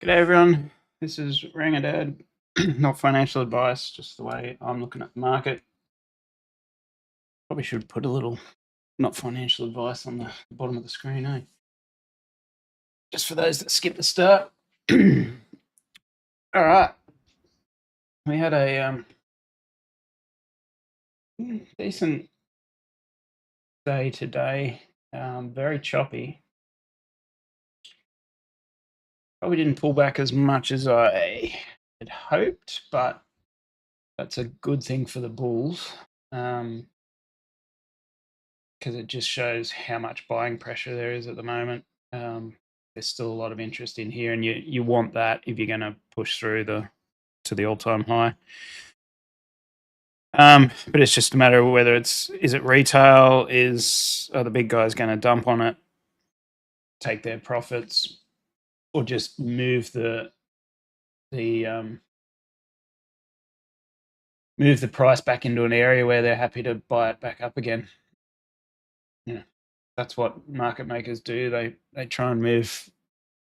G'day everyone, this is Rangadad, not financial advice, just the way I'm looking at the market. Probably should put a little not financial advice on the bottom of the screen, eh? Just for those that skip the start. All right, we had a decent day today, very choppy. Probably didn't pull back as much as I had hoped, but that's a good thing for the bulls. Because it just shows how much buying pressure there is at the moment. There's still a lot of interest in here, and you want that if you're going to push through to the all-time high. But it's just a matter of whether is it retail, are the big guys going to dump on it, take their profits, or just move the move the price back into an area where they're happy to buy it back up again. That's what market makers do. They try and move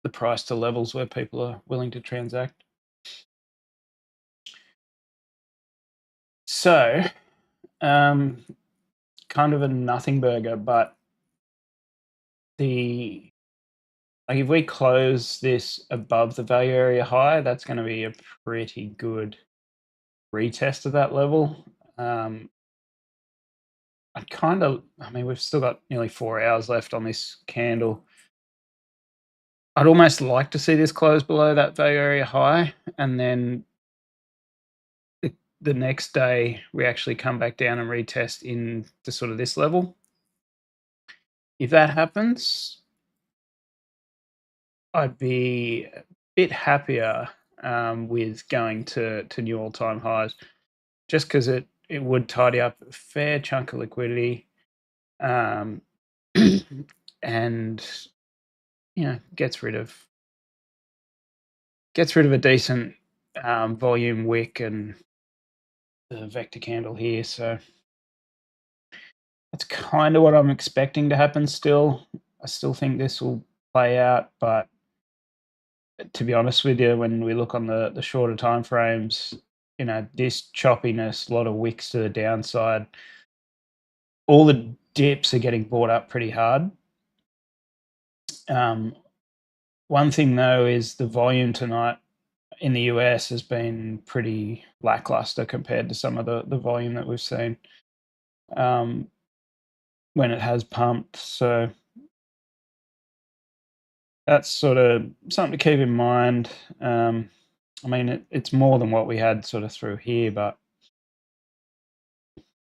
the price to levels where people are willing to transact. So, kind of a nothing burger, but if we close this above the value area high, that's going to be a pretty good retest of that level. We've still got nearly 4 hours left on this candle. I'd almost like to see this close below that value area high, and then the next day we actually come back down and retest into sort of this level. If that happens, I'd be a bit happier with going to new all-time highs, just because it would tidy up a fair chunk of liquidity, and gets rid of a decent volume wick and the vector candle here. So that's kind of what I'm expecting to happen still. I still think this will play out, but to be honest with you, when we look on the shorter time frames, this choppiness, a lot of wicks to the downside, all the dips are getting bought up pretty hard. One thing though is the volume tonight in the US has been pretty lackluster compared to some of the volume that we've seen when it has pumped. So that's sort of something to keep in mind. It's more than what we had sort of through here, but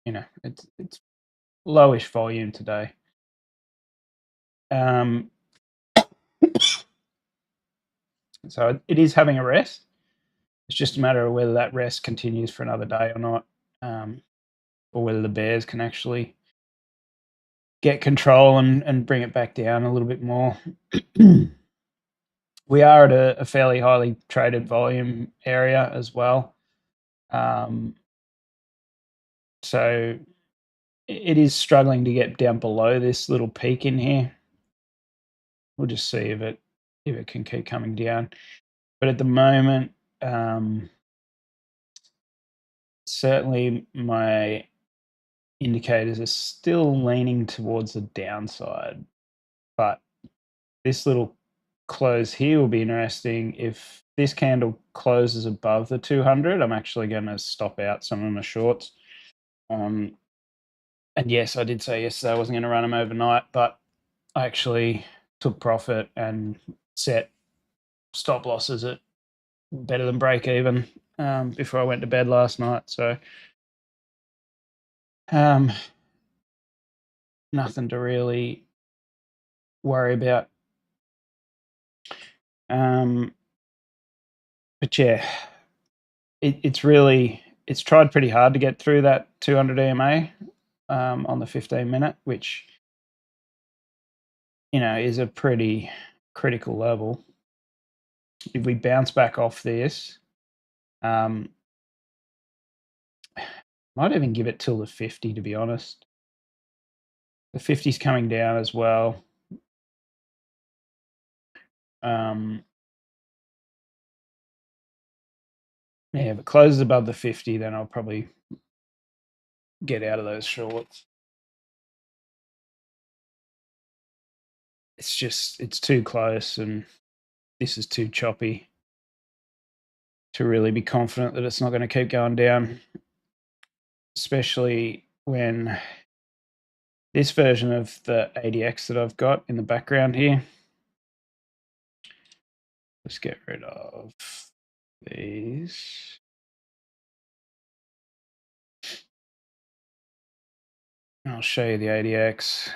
it's lowish volume today. So it is having a rest. It's just a matter of whether that rest continues for another day or not, or whether the bears can actually get control and bring it back down a little bit more. We are at a fairly highly traded volume area as well. So it is struggling to get down below this little peak in here. We'll just see if it can keep coming down. But at the moment, certainly my indicators are still leaning towards the downside. But this little close here will be interesting. If this candle closes above the 200, I'm actually going to stop out some of my shorts. And yes, I did say yesterday I wasn't going to run them overnight, but I actually took profit and set stop losses at better than break even before I went to bed last night. So nothing to really worry about. But yeah, it's tried pretty hard to get through that 200 EMA on the 15-minute, which is a pretty critical level. If we bounce back off this, might even give it till the 50, to be honest. The 50's coming down as well. Yeah, if it closes above the 50, then I'll probably get out of those shorts. It's too close, and this is too choppy to really be confident that it's not going to keep going down, especially when this version of the ADX that I've got in the background here. Let's get rid of these. I'll show you the ADX,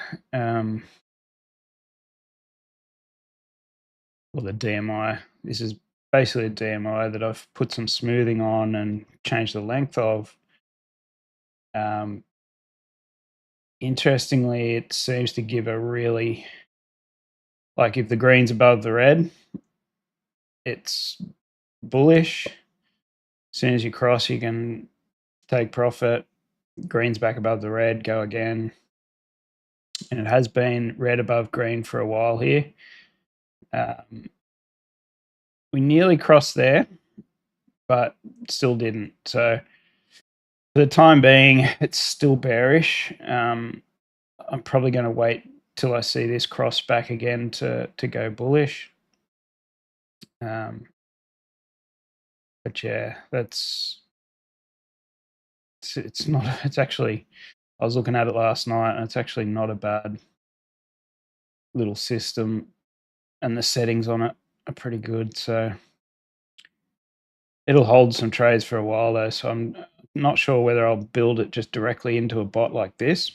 or the DMI. This is basically a DMI that I've put some smoothing on and changed the length of. Interestingly, it seems to give a really, like if the green's above the red, it's bullish. As soon as you cross, you can take profit. Green's back above the red, go again. And it has been red above green for a while here. We nearly crossed there, but still didn't. So for the time being, it's still bearish. I'm probably going to wait till I see this cross back again to go bullish. But yeah, it's not. It's actually, I was looking at it last night, and it's actually not a bad little system, and the settings on it are pretty good. So it'll hold some trades for a while though. So I'm not sure whether I'll build it just directly into a bot like this,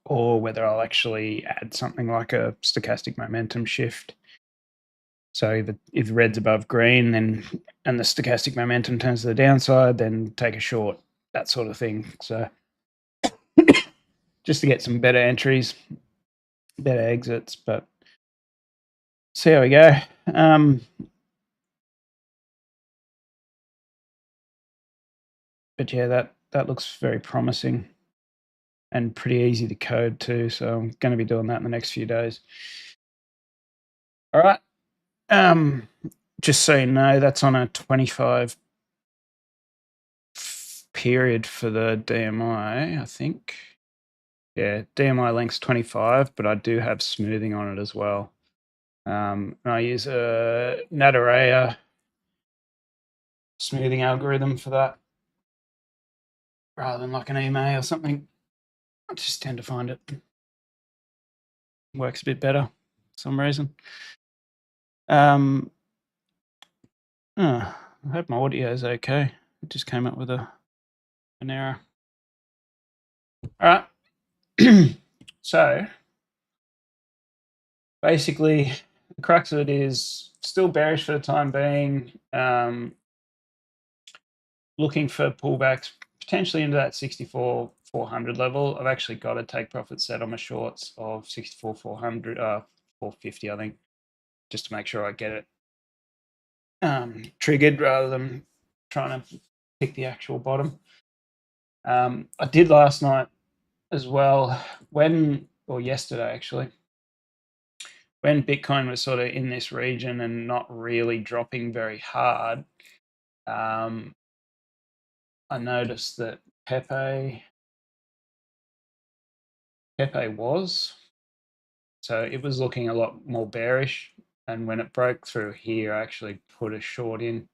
or whether I'll actually add something like a stochastic momentum shift. So if red's above green, then and the stochastic momentum turns to the downside, then take a short, that sort of thing. So just to get some better entries, better exits, but see how we go. But yeah, that looks very promising and pretty easy to code too. So I'm going to be doing that in the next few days. All right. Just so you know, that's on a 25 period for the DMI, I think. Yeah, DMI length's 25, but I do have smoothing on it as well. I use a Nadaraya smoothing algorithm for that, rather than like an EMA or something. I just tend to find it works a bit better for some reason. I hope my audio is okay. It just came up with an error. All right. So basically, the crux of it is still bearish for the time being. Looking for pullbacks potentially into that 64,400 level. I've actually got a take profit set on my shorts of 64,400, 450, I think, just to make sure I get it triggered rather than trying to pick the actual bottom. I did last night as well, or yesterday actually, when Bitcoin was sort of in this region and not really dropping very hard. I noticed that Pepe was. So it was looking a lot more bearish. And when it broke through here, I actually put a short in,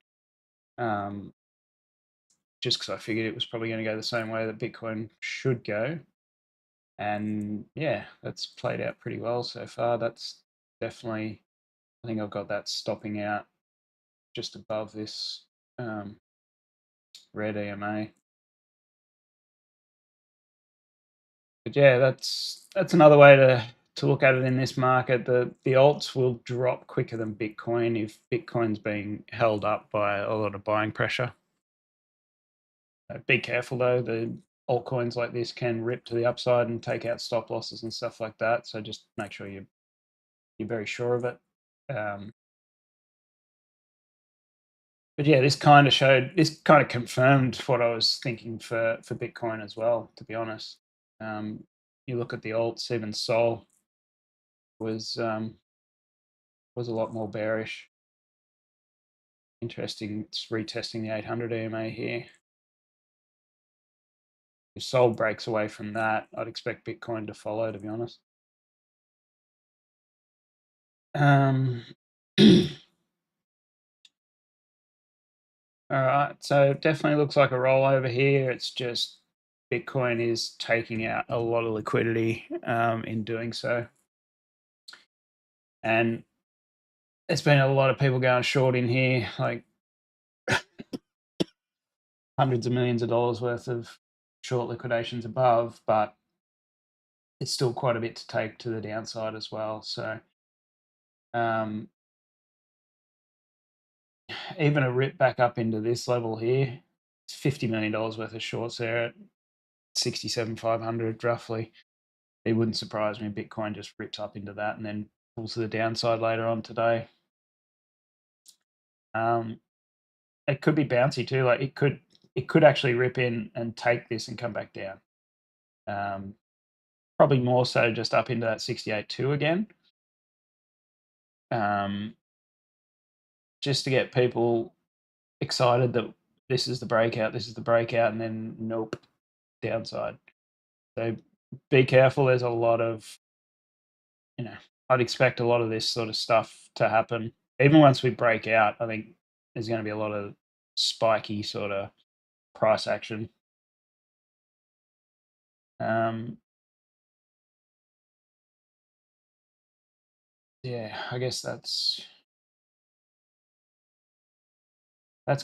just because I figured it was probably going to go the same way that Bitcoin should go. And yeah, that's played out pretty well so far. That's definitely, I think I've got that stopping out just above this red EMA. But yeah, that's another way to look at it in this market. The alts will drop quicker than Bitcoin if Bitcoin's being held up by a lot of buying pressure. Be careful though, the altcoins like this can rip to the upside and take out stop losses and stuff like that. So just make sure you're very sure of it. But yeah, this kind of confirmed what I was thinking for Bitcoin as well, to be honest. You look at the alts, even Sol was a lot more bearish Interesting. It's retesting the 800 EMA here. If Sol breaks away from that, I'd expect Bitcoin to follow, to be honest. All right, so definitely looks like a rollover here. It's just Bitcoin is taking out a lot of liquidity in doing so. And there's been a lot of people going short in here, like hundreds of millions of dollars worth of short liquidations above, but it's still quite a bit to take to the downside as well. So even a rip back up into this level here, it's $50 million worth of shorts there at 67,500 roughly. It wouldn't surprise me if Bitcoin just rips up into that and then pulls to the downside later on today. It could be bouncy too. Like it could actually rip in and take this and come back down. Probably more so just up into that 68.2 again. Just to get people excited that this is the breakout, and then nope, downside. So be careful. There's a lot of, I'd expect a lot of this sort of stuff to happen. Even once we break out, I think there's going to be a lot of spiky sort of price action. Yeah, I guess that's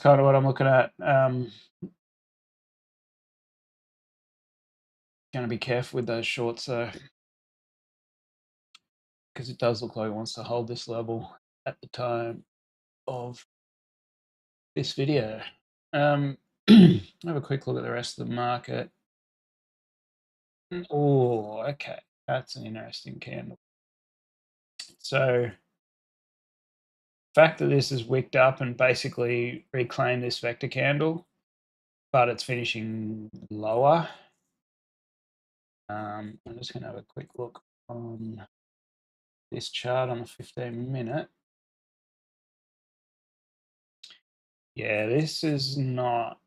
kind of what I'm looking at. Going to be careful with those shorts though, because it does look like it wants to hold this level at the time of this video. Have a quick look at the rest of the market. Oh, okay, that's an interesting candle. So, the fact that this is wicked up and basically reclaimed this vector candle, but it's finishing lower. I'm just going to have a quick look on this chart on the 15-minute. Yeah, this is not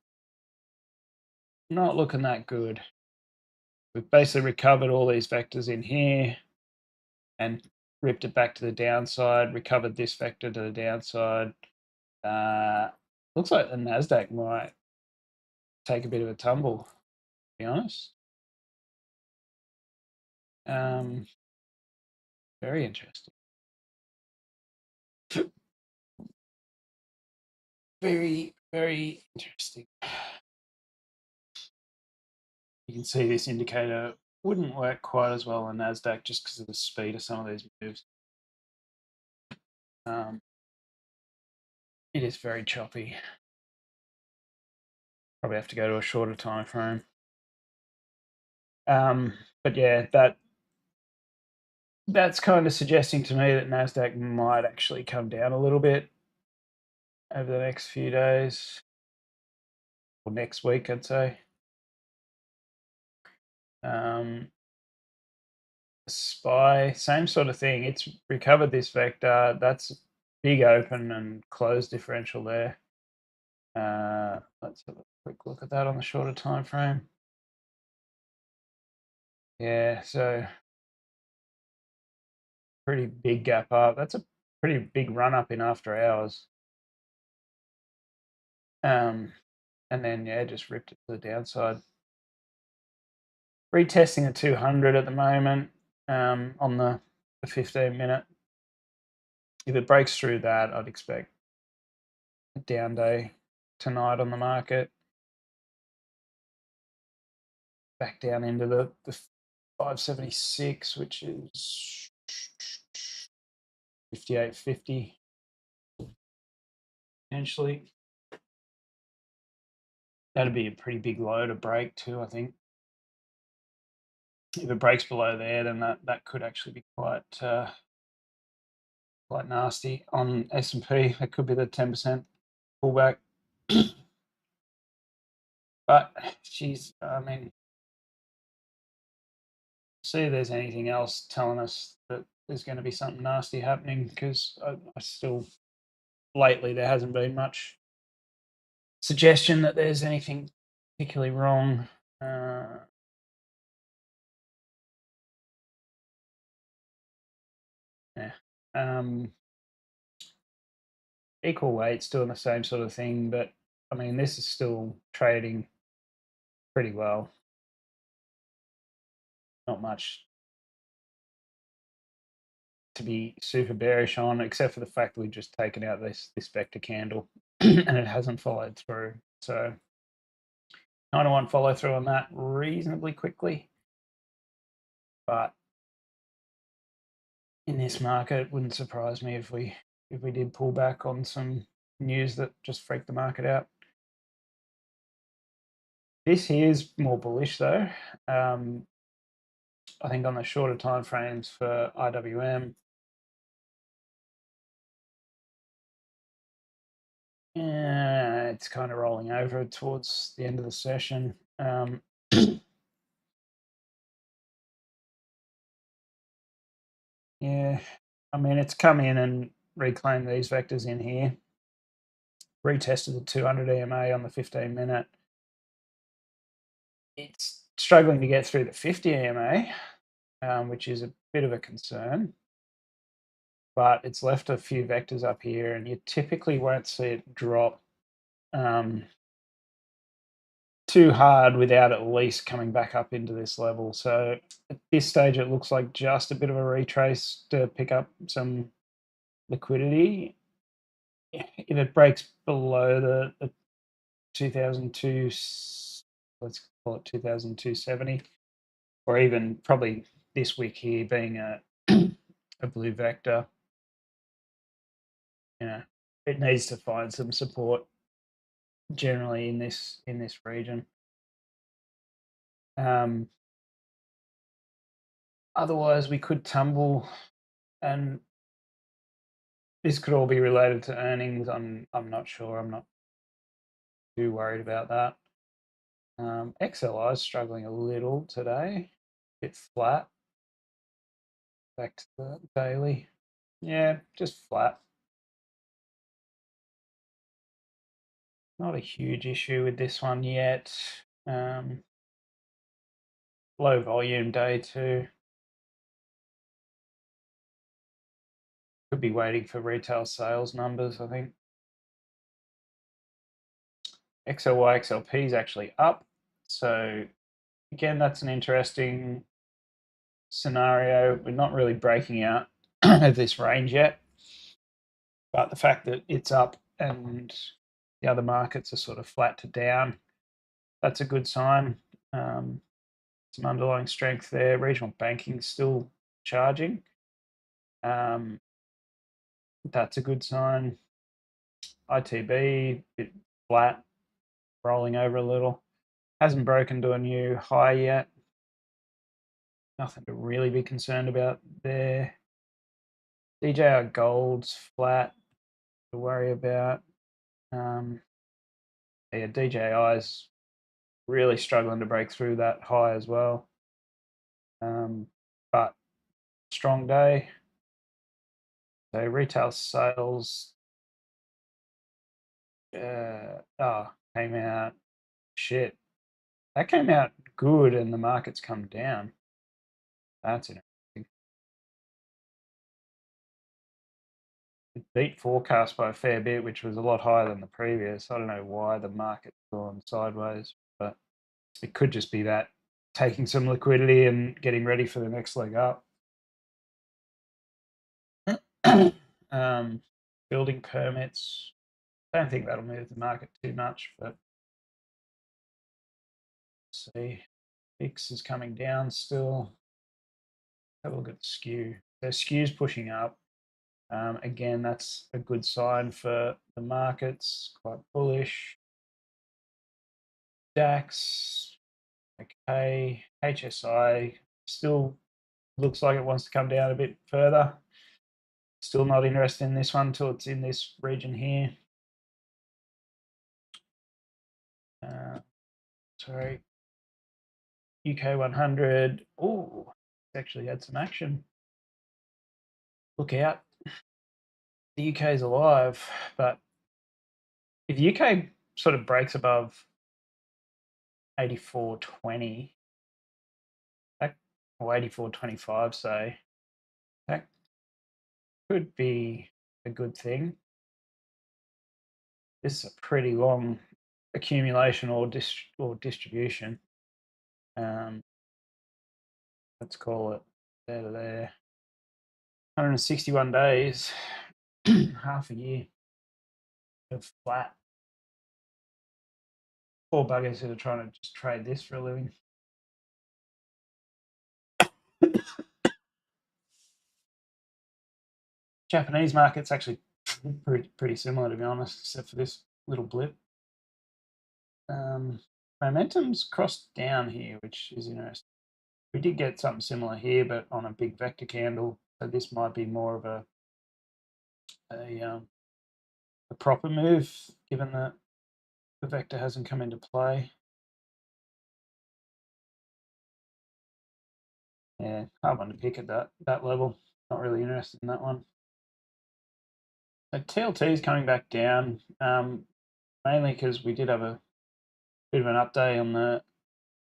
looking that good. We've basically recovered all these vectors in here and ripped it back to the downside, recovered this vector to the downside. Looks like the Nasdaq might take a bit of a tumble, to be honest. Very interesting. Very, very interesting. You can see this indicator wouldn't work quite as well on Nasdaq just because of the speed of some of these moves. It is very choppy. Probably have to go to a shorter time frame. But yeah, that's kind of suggesting to me that Nasdaq might actually come down a little bit over the next few days, or next week, I'd say. SPY, same sort of thing. It's recovered this vector. That's big open and close differential there. Let's have a quick look at that on the shorter time frame. Yeah, so pretty big gap up. That's a pretty big run up in after hours. And then yeah, just ripped it to the downside. Retesting a 200 at the moment on the 15-minute. If it breaks through that, I'd expect a down day tonight on the market. Back down into the 576, which is 58.50 potentially. That'd be a pretty big low to break too, I think. If it breaks below there, then that could actually be quite nasty. On S&P, that could be the 10% pullback. But geez, I mean, see if there's anything else telling us that there's going to be something nasty happening, because I still lately there hasn't been much suggestion that there's anything particularly wrong. Yeah. Equal weight's doing the same sort of thing, but I mean, this is still trading pretty well. Not much to be super bearish on, except for the fact that we've just taken out this vector candle and it hasn't followed through. So kind of want follow through on that reasonably quickly. But in this market, it wouldn't surprise me if we did pull back on some news that just freaked the market out. This here is more bullish though. I think on the shorter time frames for IWM, yeah, it's kind of rolling over towards the end of the session. Yeah, I mean, it's come in and reclaimed these vectors in here. Retested the 200 EMA on the 15-minute. It's struggling to get through the 50 EMA, which is a bit of a concern. But it's left a few vectors up here, and you typically won't see it drop too hard without at least coming back up into this level. So at this stage, it looks like just a bit of a retrace to pick up some liquidity. If it breaks below the 2002, let's call it 2270, or even probably this wick here being a a blue vector, you know, it needs to find some support generally in this region. Otherwise, we could tumble, and this could all be related to earnings. I'm not sure. I'm not too worried about that. XLI is struggling a little today, a bit flat. Back to the daily. Yeah, just flat. Not a huge issue with this one yet. Low volume day too. Could be waiting for retail sales numbers, I think. XLY XLP is actually up. So again, that's an interesting scenario. We're not really breaking out of this range yet, but the fact that it's up and the other markets are sort of flat to down, that's a good sign. Some underlying strength there. Regional banking still charging. That's a good sign. ITB, bit flat, rolling over a little. Hasn't broken to a new high yet. Nothing to really be concerned about there. DJR Gold's flat to worry about. Yeah, DJI's really struggling to break through that high as well. But strong day. So retail sales came out shit. That came out good and the market's come down. That's interesting. It beat forecast by a fair bit, which was a lot higher than the previous. I don't know why the market's gone sideways, but it could just be that taking some liquidity and getting ready for the next leg up. Building permits. Don't think that'll move the market too much, but let's see. VIX is coming down still. Have a look at the skew. So skew's pushing up. Again, that's a good sign for the markets, quite bullish. DAX, okay. HSI still looks like it wants to come down a bit further. Still not interested in this one until it's in this region here. Sorry. UK 100. Oh, it's actually had some action. Look out. the UK is alive, but if the UK sort of breaks above 84.20, or 84.25, say, that could be a good thing. This is a pretty long accumulation or distribution. Let's call it there to there. 161 days, half a year of flat. Poor buggers who are trying to just trade this for a living. Japanese market's actually pretty similar, to be honest, except for this little blip. Momentum's crossed down here, which is interesting. We did get something similar here, but on a big vector candle. So this might be more of a proper move, given that the vector hasn't come into play. Yeah, hard one to pick at that level. Not really interested in that one. So TLT is coming back down, mainly because we did have a bit of an update on the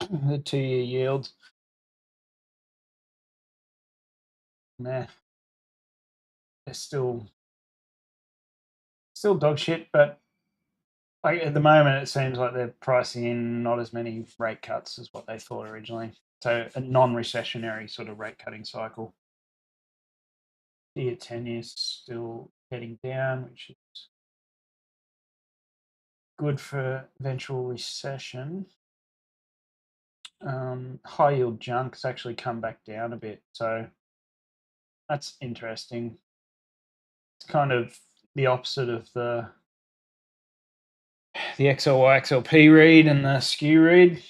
2-year yield. Nah, they're still dog shit, but like at the moment it seems like they're pricing in not as many rate cuts as what they thought originally. So a non-recessionary sort of rate cutting cycle. The 10 years still heading down, which is good for eventual recession. High yield junk's actually come back down a bit, so that's interesting. It's kind of the opposite of the XLY XLP read and the skew read.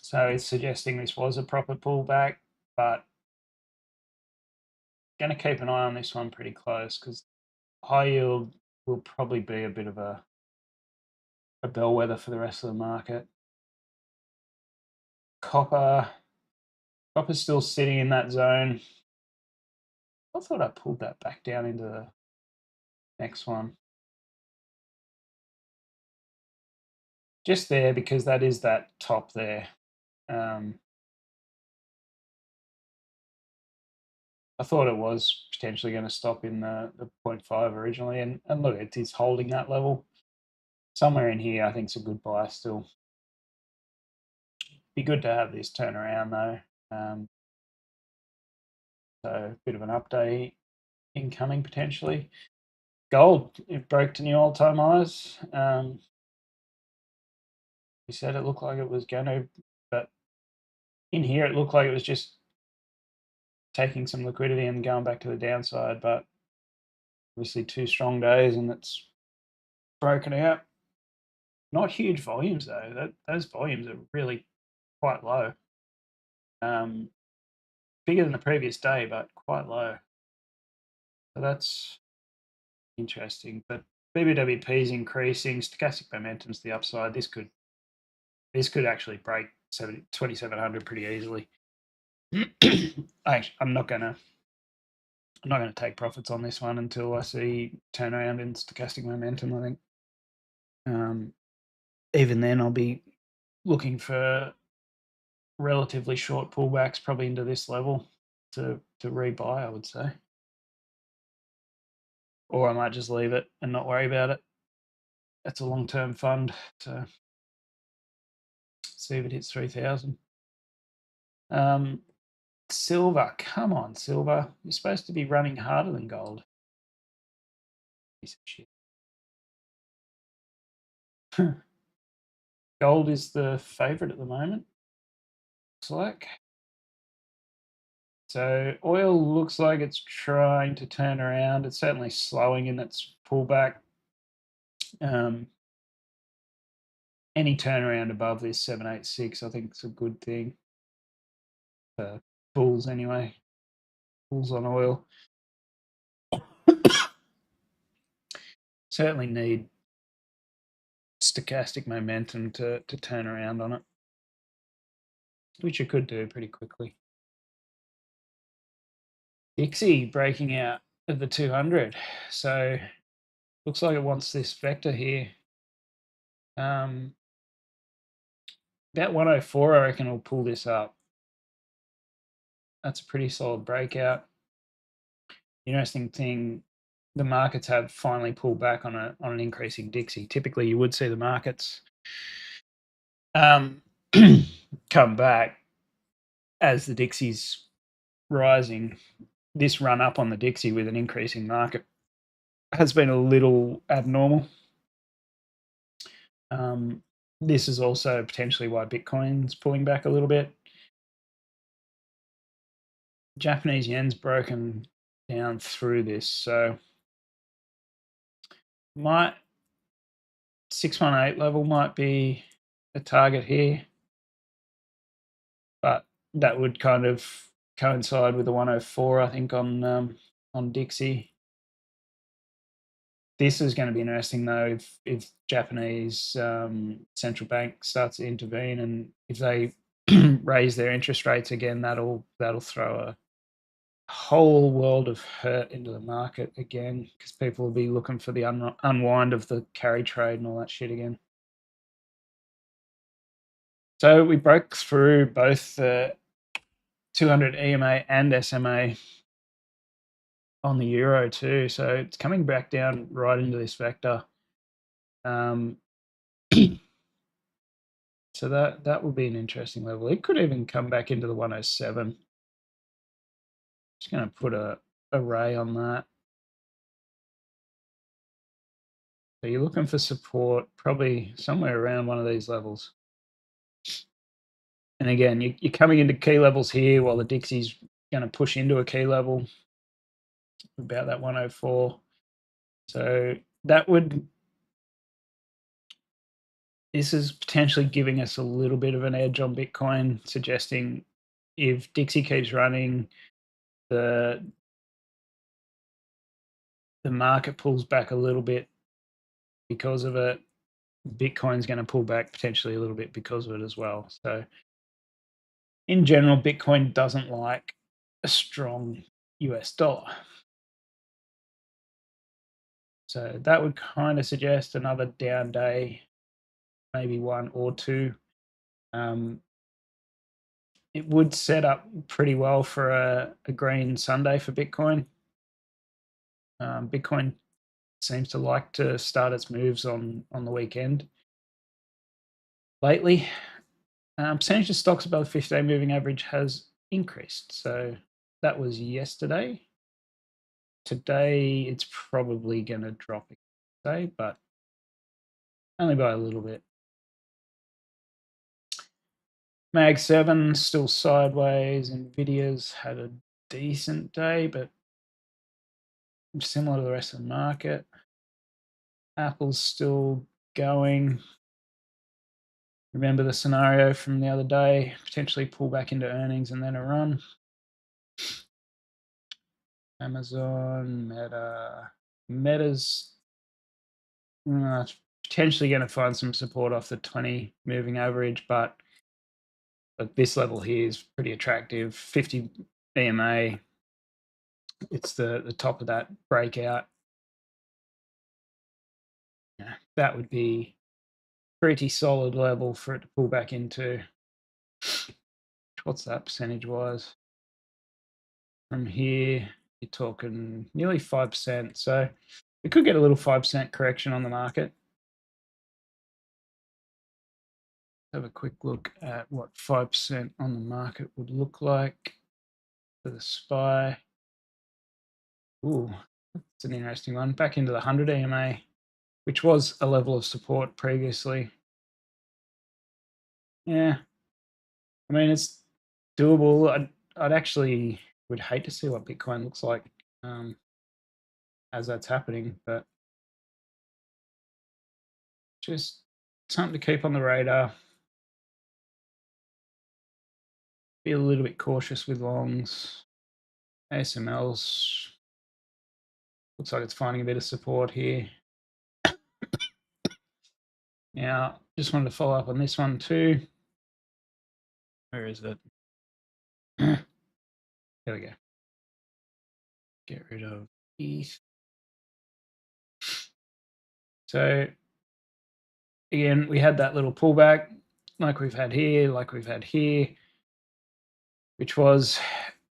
So it's suggesting this was a proper pullback, but going to keep an eye on this one pretty close because high yield will probably be a bit of a bellwether for the rest of the market. Copper's still sitting in that zone. I thought I pulled that back down into the next one. Just there because that is that top there. I thought it was potentially going to stop in the 0.5 originally, and look, it is holding that level. Somewhere in here, I think it's a good buy still. Be good to have this turn around though. So a bit of an update incoming potentially. Gold, it broke to new all-time highs. We said it looked like it was going to, but in here it looked like it was just taking some liquidity and going back to the downside, but obviously 2 strong days and it's broken out. Not huge volumes though. Those volumes are really quite low. Bigger than the previous day, but quite low. So that's interesting. But BBWP is increasing. Stochastic momentum's the upside. This could actually break 2,700 pretty easily. I'm not gonna take profits on this one until I see turnaround in stochastic momentum. I think. Even then, I'll be looking for relatively short pullbacks, probably into this level to rebuy, I would say. Or I might just leave it and not worry about it. That's a long-term fund, so see if it hits 3,000. Silver, come on, silver. You're supposed to be running harder than gold. Piece of shit. Gold is the favorite at the moment, looks like. So oil looks like it's trying to turn around. It's certainly slowing in its pullback. Any turnaround above this 786, I think it's a good thing. Bulls anyway. Bulls on oil. Certainly need stochastic momentum to turn around on it, which it could do pretty quickly. Dixie breaking out of the 200. So looks like it wants this vector here. About 104, I reckon will pull this up. That's a pretty solid breakout. Interesting thing, the markets have finally pulled back on an increasing Dixie. Typically, you would see the markets come back as the Dixie's rising. This run up on the Dixie with an increasing market has been a little abnormal. This is also potentially why Bitcoin's pulling back a little bit. Japanese yen's broken down through this, so might 618 level might be a target here, but that would kind of coincide with the 104, I think, on Dixie. This is going to be interesting though if Japanese central bank starts to intervene, and if they raise their interest rates again, that'll throw a whole world of hurt into the market again, because people will be looking for the unwind of the carry trade and all that shit again. So we broke through both the 200 EMA and SMA on the euro too, so it's coming back down right into this vector. So that will be an interesting level. It could even come back into the 107. Just going to put a array on that. So you're looking for support probably somewhere around one of these levels. And again, you're coming into key levels here while the Dixie's going to push into a key level about that 104. So this is potentially giving us a little bit of an edge on Bitcoin, suggesting if Dixie keeps running, the market pulls back a little bit because of it, Bitcoin's going to pull back potentially a little bit because of it as well. So in general, Bitcoin doesn't like a strong US dollar. So that would kind of suggest another down day, maybe one or two. It would set up pretty well for a green Sunday for Bitcoin. Bitcoin seems to like to start its moves on the weekend lately. Percentage of stocks above the 50-day moving average has increased. So that was yesterday. Today, it's probably going to drop today, but only by a little bit. Mag 7 still sideways. Nvidia's had a decent day, but similar to the rest of the market. Apple's still going. Remember the scenario from the other day, potentially pull back into earnings and then a run. Amazon, Meta's potentially going to find some support off the 20 moving average, but at this level here is pretty attractive. 50 EMA, it's the top of that breakout. Yeah, that would be pretty solid level for it to pull back into. What's that percentage wise? From here, you're talking nearly 5%. So we could get a little 5% correction on the market. Have a quick look at what 5% on the market would look like for the SPY. Ooh, that's an interesting one. Back into the 100 EMA, which was a level of support previously. Yeah, I mean, it's doable. I'd actually would hate to see what Bitcoin looks like as that's happening, but just something to keep on the radar. Be a little bit cautious with longs. ASML's looks like it's finding a bit of support here. Now, just wanted to follow up on this one too. Where is it? There we go. Get rid of So again, we had that little pullback like we've had here, which was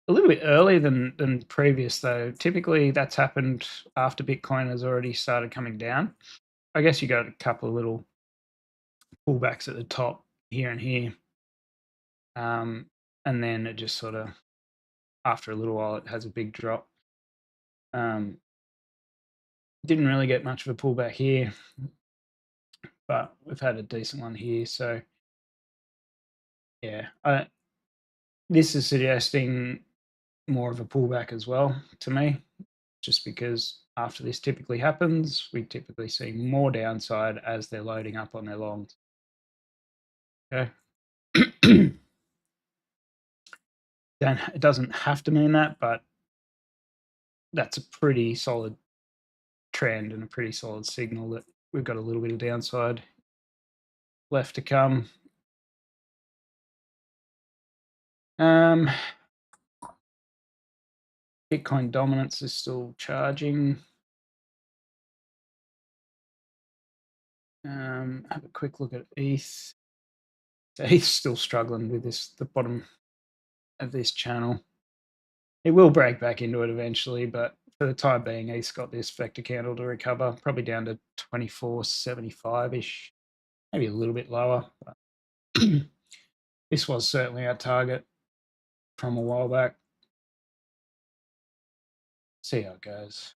a little bit earlier than previous though. Typically that's happened after Bitcoin has already started coming down. I guess you got a couple of little pullbacks at the top here and here. And then it just sort of, after a little while, it has a big drop. Didn't really get much of a pullback here, but we've had a decent one here. So yeah, this is suggesting more of a pullback as well to me, just because after this typically happens, we typically see more downside as they're loading up on their longs. Okay. It doesn't have to mean that, but that's a pretty solid trend and a pretty solid signal that we've got a little bit of downside left to come. Bitcoin dominance is still charging. Have a quick look at ETH. So ETH's still struggling with the bottom of this channel. It will break back into it eventually, but for the time being, ETH's got this vector candle to recover, probably down to 24.75-ish, maybe a little bit lower. But this was certainly our target from a while back. See how it goes.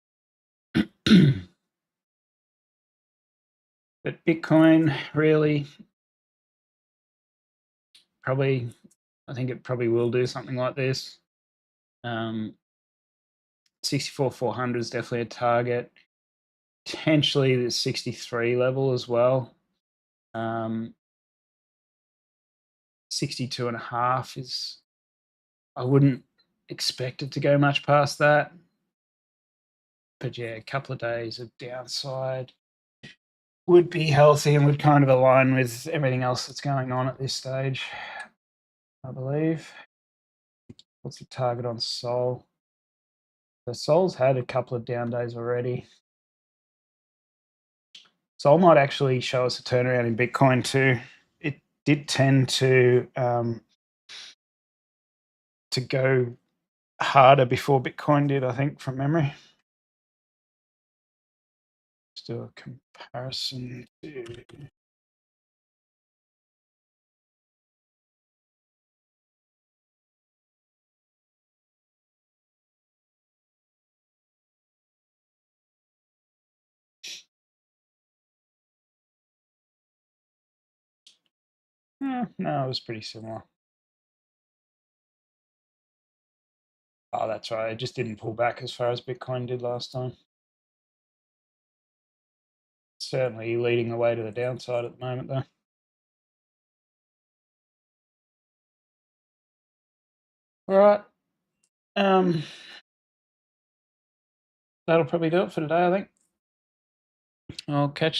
But Bitcoin really, I think it probably will do something like this. 64,400 is definitely a target. Potentially the 63 level as well. 62.5 is, I wouldn't expect it to go much past that. But yeah, a couple of days of downside would be healthy and would kind of align with everything else that's going on at this stage, I believe. What's the target on Sol? So Sol's had a couple of down days already. Sol might actually show us a turnaround in Bitcoin too. It did tend to go harder before Bitcoin did, I think, from memory. Let's do a comparison to no, it was pretty similar. Oh, that's right. It just didn't pull back as far as Bitcoin did last time. Certainly leading the way to the downside at the moment, though. All right. That'll probably do it for today, I think. I'll catch